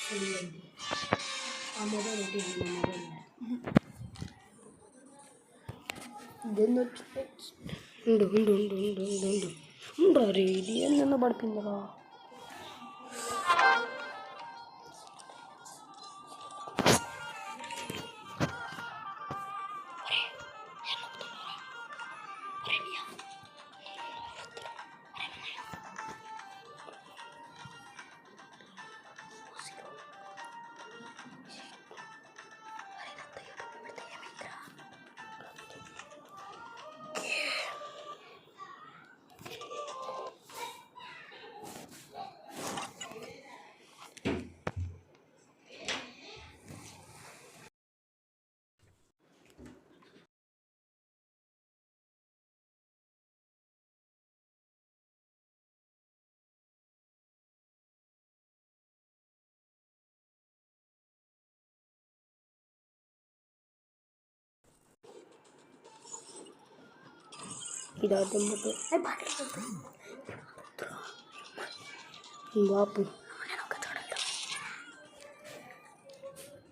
ఆ మొబైల్ ఒకటి మొబైల్ ఉండు ఉండు ఉండు ఉండు ఉండు ఉండు ఉండు రే ఇది ఏందన్నా పడిపోయిందిరా ఇదైతే బాపు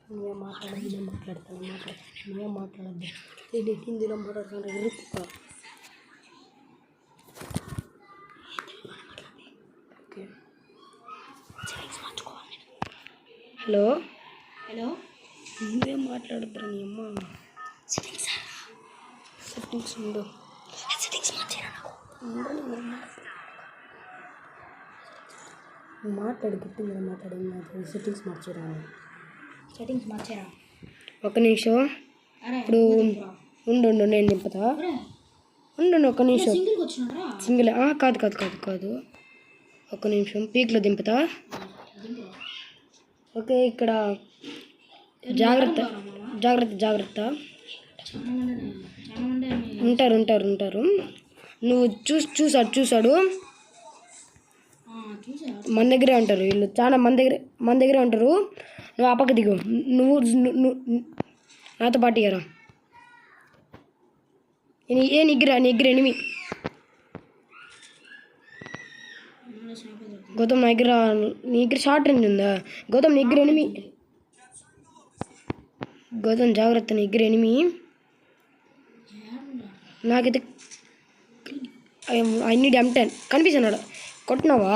నువ్వే మాట్లాడద్దు నేను మాట్లాడతాను నువ్వే మాట్లాడద్దు ఇది హిందీలో మాట్లాడుతుంటే ఇరుక్కుతా ఓకే హలో హలో నువ్వే మాట్లాడద్దురా నీ అమ్మ సెట్టింగ్స్ ఉండు మాట్లాడు గట్టిగా మాట్లాడు సెట్టింగ్స్ మార్చారా ఒక నిమిషం ఇప్పుడు ఉండు నేను దింపుతా ఉండు ఒక నిమిషం సింగిల్ కాదు ఒక నిమిషం పీక్లో దింపుతా ఓకే ఇక్కడ జాగ్రత్త ఉంటారు నువ్వు చూసాడు మన దగ్గరే ఉంటారు వీళ్ళు చాలా మన దగ్గరే ఉంటారు నువ్వు ఆ పక్క దిగు నువ్వు నాతో పాటు ఇయ్యరా నీ దగ్గర ఎనిమి గౌతమ్ నీ దగ్గర షార్ట్ రేంజ్ ఉందా గౌతమ్ నీ దగ్గర ఎనిమి గౌతమ్ జాగ్రత్త నీ దగ్గర ఎనిమి నాకైతే ఐ నీడ్ M10 కనిపిస్తున్నాడు కొట్టినావా